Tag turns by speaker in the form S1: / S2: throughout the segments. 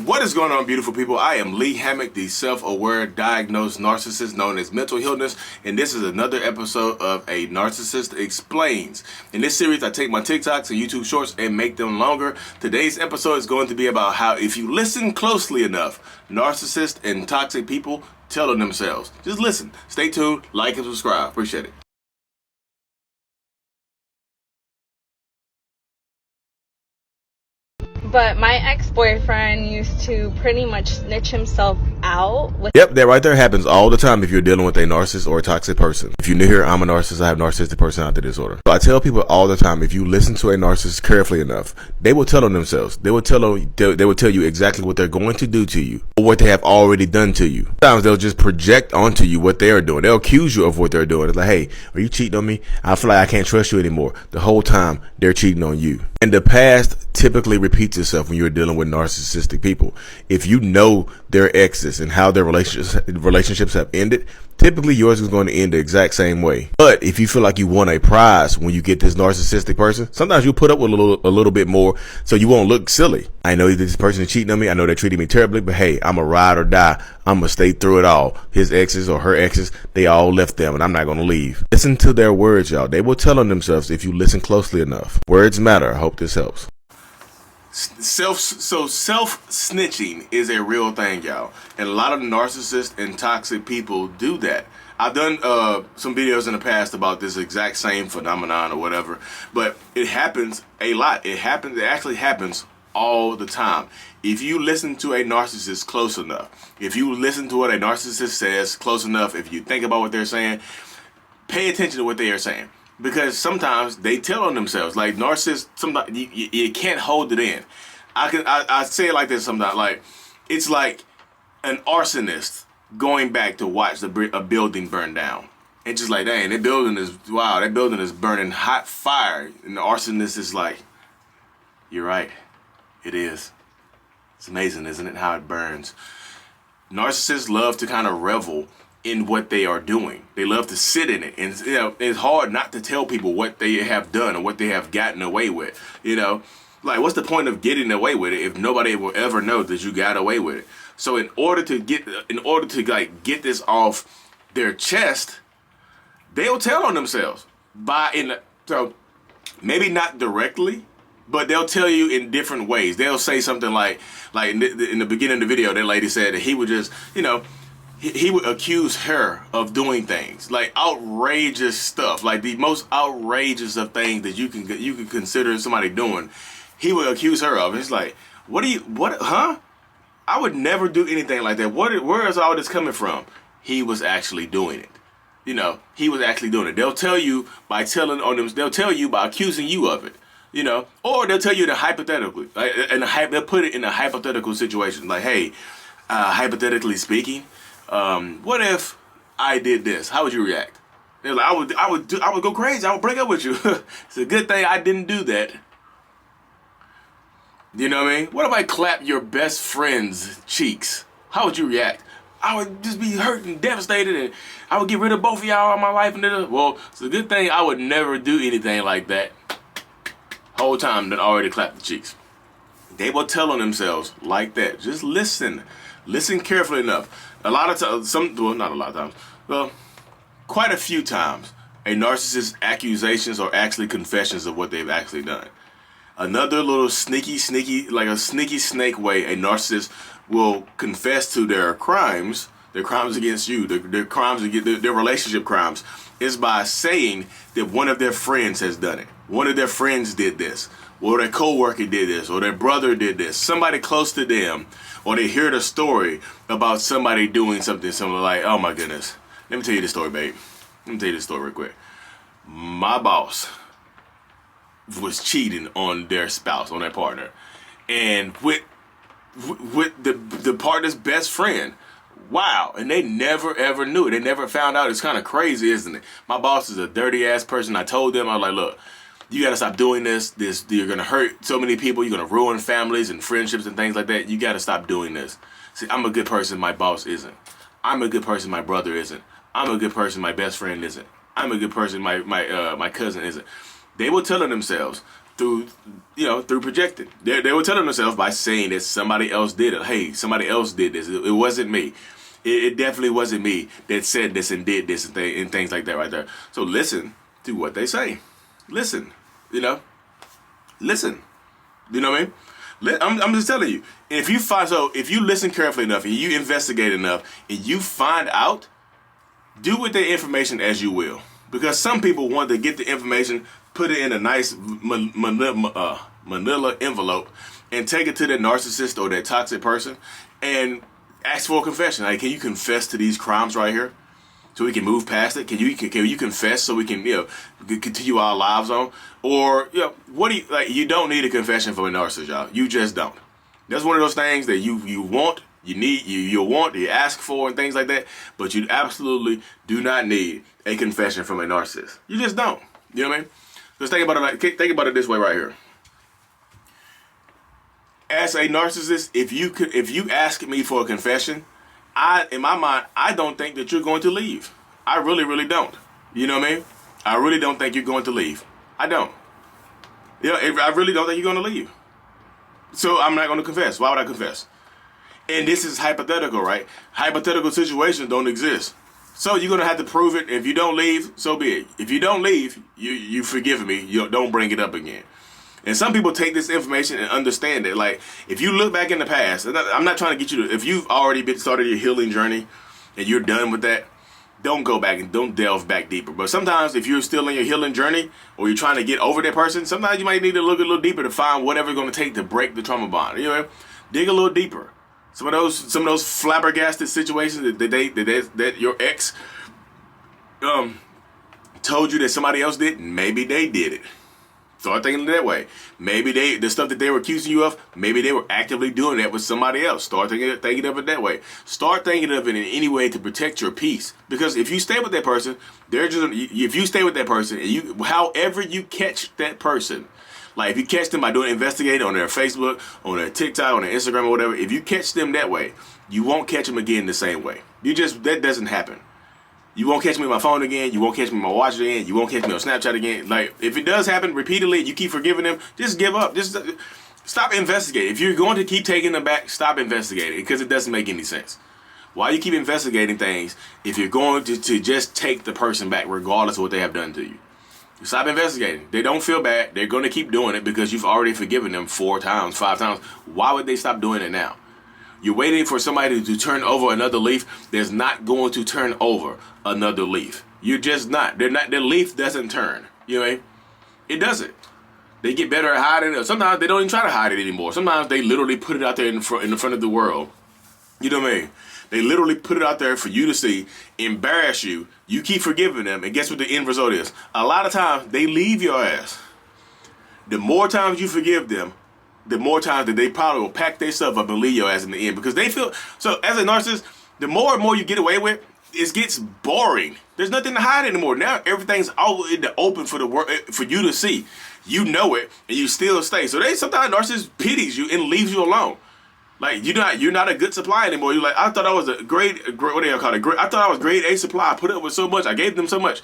S1: What is going on, beautiful people? I am Lee Hammock, the self-aware diagnosed narcissist known as Mental Illness, and this is another episode of A Narcissist Explains. In this series, I take my TikToks and YouTube shorts and make them longer. Today's episode is going to be about how, if you listen closely enough, narcissists and toxic people tell on themselves. Just listen. Stay tuned, like and subscribe. Appreciate it.
S2: But my ex-boyfriend used to pretty much snitch himself out.
S1: Yep, that right there happens all the time if you're dealing with a narcissist or a toxic person. If you're new here, I'm a narcissist. I have narcissistic personality disorder. So I tell people all the time, if you listen to a narcissist carefully enough, they will tell on themselves. They will tell you exactly what they're going to do to you or what they have already done to you. Sometimes they'll just project onto you what they're doing. They'll accuse you of what they're doing. It's like, hey, are you cheating on me? I feel like I can't trust you anymore. The whole time they're cheating on you. And the past typically repeats itself when you're dealing with narcissistic people. If you know their exes and how their relationships have ended, typically yours is going to end the exact same way. But if you feel like you won a prize when you get this narcissistic person, sometimes you put up with a little bit more so you won't look silly. I know this person is cheating on me. I know they're treating me terribly, but hey, I'm a ride or die. I'm going to stay through it all. His exes or her exes, they all left them and I'm not going to leave. Listen to their words, y'all. They will tell on themselves if you listen closely enough. Words matter. I hope this helps. Self-snitching is a real thing, y'all, and a lot of narcissists and toxic people do that. I've done some videos in the past about this exact same phenomenon or whatever, but it happens a lot. It actually happens all the time. If you listen to a narcissist close enough, if you listen to what a narcissist says close enough, if you think about what they're saying, pay attention to what they are saying. Because sometimes they tell on themselves. Like narcissists, sometimes you can't hold it in. I say it like this sometimes. Like it's like an arsonist going back to watch a building burn down. It's just like, dang, that building is burning hot fire. And the arsonist is like, you're right, it is. It's amazing, isn't it, how it burns? Narcissists love to kind of revel in what they are doing. They love to sit in it, and it's hard not to tell people what they have done or what they have gotten away with. Like what's the point of getting away with it if nobody will ever know that you got away with it? So in order to get this off their chest, they'll tell on themselves so maybe not directly, but they'll tell you in different ways. They'll say something like in the beginning of the video, that lady said that he would just he would accuse her of doing things like outrageous stuff, like the most outrageous of things that you can consider somebody doing. He would accuse her of. It's like, huh? I would never do anything like that. Where is all this coming from? He was actually doing it. He was actually doing it. They'll tell you by telling on them. They'll tell you by accusing you of it. Or they'll tell you that hypothetically, they'll put it in a hypothetical situation. Like, hey, hypothetically speaking, what if I did this? How would you react? They're like, I would go crazy. I would break up with you. It's a good thing I didn't do that. You know what I mean? What if I clap your best friend's cheeks? How would you react? I would just be hurt and devastated, and I would get rid of both of y'all out of my life. Well, it's a good thing I would never do anything like that. Whole time that I already clapped the cheeks. They will tell on themselves like that. Just listen. Listen carefully enough. A lot of times, not a lot of times, well, quite a few times, a narcissist's accusations are actually confessions of what they've actually done. Another little sneaky, like a sneaky snake way, a narcissist will confess to their crimes against you, their crimes against their relationship crimes, is by saying that one of their friends has done it. One of their friends did this, or their coworker did this, or their brother did this. Somebody close to them, or they hear the story about somebody doing something similar. Like, oh my goodness, let me tell you this story, babe. Let me tell you this story real quick. My boss was cheating on their spouse, on their partner, and with the partner's best friend. Wow. And they never ever knew it. They never found out. It's kind of crazy, isn't it? My boss is a dirty ass person. I told them, I was like, look, you got to stop doing this. You're going to hurt so many people. You're going to ruin families and friendships and things like that. You got to stop doing this. See, I'm a good person. My boss isn't. I'm a good person. My brother isn't. I'm a good person. My best friend isn't. I'm a good person. My cousin isn't. They will tell themselves, through projecting. They were telling themselves by saying that somebody else did it. Hey, somebody else did this. It wasn't me. It definitely wasn't me that said this and did this and things like that right there. So listen to what they say. Listen. Listen. You know what I mean? I'm just telling you. If you listen carefully enough and you investigate enough and you find out, do with the information as you will. Because some people want to get the information, put it in a nice manila envelope, and take it to that narcissist or that toxic person and ask for a confession. Like, can you confess to these crimes right here, so we can move past it? Can you confess so we can continue our lives on? Or what do you like? You don't need a confession from a narcissist, y'all. You just don't. That's one of those things that you want, you need, you want, you ask for, and things like that. But you absolutely do not need a confession from a narcissist. You just don't. You know what I mean? Just think about it this way right here. As a narcissist, if you ask me for a confession, in my mind, I don't think that you're going to leave. I really, really don't. You know what I mean? I really don't think you're going to leave. I don't. I really don't think you're going to leave. So I'm not going to confess. Why would I confess? And this is hypothetical, right? Hypothetical situations don't exist. So you're going to have to prove it. If you don't leave, so be it. If you don't leave, you forgive me. You don't bring it up again. And some people take this information and understand it. Like, if you look back in the past, and I'm not trying to get you to, if you've already started your healing journey and you're done with that, don't go back and don't delve back deeper. But sometimes if you're still in your healing journey or you're trying to get over that person, sometimes you might need to look a little deeper to find whatever's going to take to break the trauma bond. Dig a little deeper. Some of those flabbergasted situations that your ex told you that somebody else did, maybe they did it. Start thinking that way. Maybe the stuff that they were accusing you of, maybe they were actively doing that with somebody else. Start thinking of it that way. Start thinking of it in any way to protect your peace. Because if you stay with that person, if you stay with that person, and however you catch that person, like if you catch them by doing investigating on their Facebook, on their TikTok, on their Instagram or whatever, if you catch them that way, you won't catch them again the same way. That doesn't happen. You won't catch me on my phone again. You won't catch me on my watch again. You won't catch me on Snapchat again. Like, if it does happen repeatedly and you keep forgiving them, just give up. Just stop investigating. If you're going to keep taking them back, stop investigating, because it doesn't make any sense. Why you keep investigating things if you're going to just take the person back regardless of what they have done to you? Stop investigating. They don't feel bad. They're going to keep doing it because you've already forgiven them 4 times, 5 times. Why would they stop doing it now? You're waiting for somebody to turn over another leaf. There's not going to turn over another leaf. You're just not. The leaf doesn't turn. You know what I mean? It doesn't. They get better at hiding it. Sometimes they don't even try to hide it anymore. Sometimes they literally put it out there in the front of the world. You know what I mean? They literally put it out there for you to see, embarrass you. You keep forgiving them, and guess what the end result is? A lot of times, they leave your ass. The more times you forgive them, the more times that they probably will pack their stuff up and leave your ass in the end, because they feel, so as a narcissist, the more and more you get away with, it gets boring. There's nothing to hide anymore. Now everything's out in the open for you to see. You know it, and you still stay. So sometimes narcissist pities you and leaves you alone. Like, you're not a good supply anymore. You're like, I thought I was a great what do you call it? I thought I was grade A supply. I put up with so much. I gave them so much.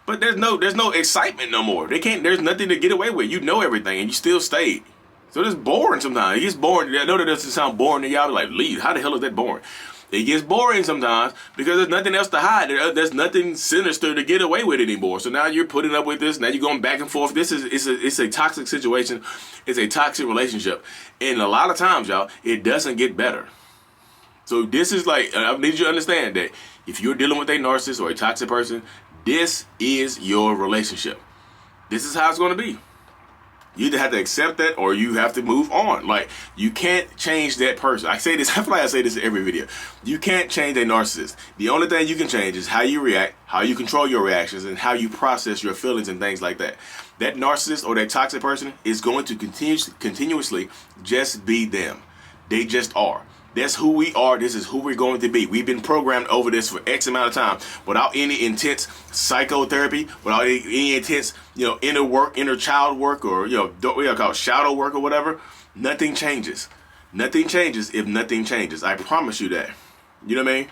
S1: But there's no excitement no more. There's nothing to get away with. You know everything, and you still stayed. So it's boring sometimes. It gets boring. I know that doesn't sound boring to y'all. Like, leave. How the hell is that boring? It gets boring sometimes because there's nothing else to hide. There's nothing sinister to get away with anymore. So now you're putting up with this. Now you're going back and forth. It's a toxic situation. It's a toxic relationship. And a lot of times, y'all, it doesn't get better. So this is like, I need you to understand that if you're dealing with a narcissist or a toxic person, this is your relationship. This is how it's going to be. You either have to accept that or you have to move on. Like, you can't change that person. I say this, I feel like I say this in every video. You can't change a narcissist. The only thing you can change is how you react, how you control your reactions, and how you process your feelings and things like that. That narcissist or that toxic person is going to continuously just be them. They just are. That's who we are. This is who we're going to be. We've been programmed over this for X amount of time without any intense psychotherapy, without any intense, inner child work, or, what we call shadow work or whatever. Nothing changes. Nothing changes if nothing changes. I promise you that. You know what I mean?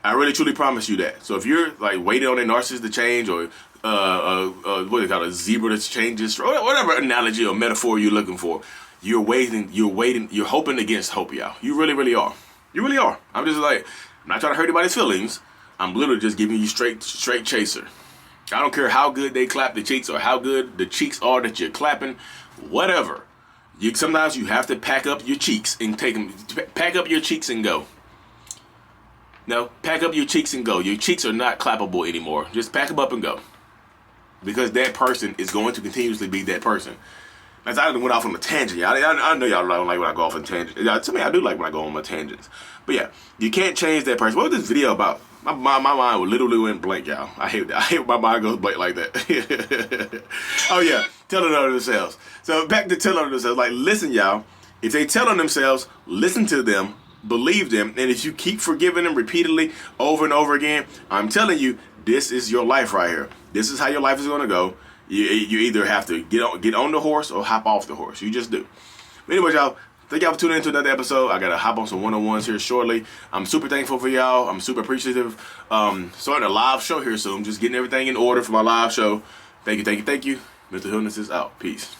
S1: I really truly promise you that. So if you're like waiting on a narcissist to change or what do they call it, a zebra that changes, or whatever analogy or metaphor you're looking for. You're waiting, you're hoping against hope, y'all. You really, really are. You really are. I'm just like, I'm not trying to hurt anybody's feelings. I'm literally just giving you straight chaser. I don't care how good they clap the cheeks or how good the cheeks are that you're clapping, whatever. Sometimes you have to pack up your cheeks and pack up your cheeks and go. No, pack up your cheeks and go. Your cheeks are not clappable anymore. Just pack them up and go. Because that person is going to continuously be that person. As I went off on a tangent, y'all. I know y'all don't like when I go off on tangents. To me, I do like when I go on my tangents. But yeah, you can't change that person. What was this video about? My mind literally went blank, y'all. I hate when my mind goes blank like that. Oh yeah, telling on themselves. So back to telling on themselves. Like, listen, y'all. If they tell on themselves, listen to them, believe them, and if you keep forgiving them repeatedly over and over again, I'm telling you, this is your life right here. This is how your life is going to go. You either have to get on the horse or hop off the horse. You just do. But anyway, y'all, thank y'all for tuning into another episode. I got to hop on some one-on-ones here shortly. I'm super thankful for y'all. I'm super appreciative. Starting a live show here soon. Just getting everything in order for my live show. Thank you. Mr. Hoodness is out. Peace.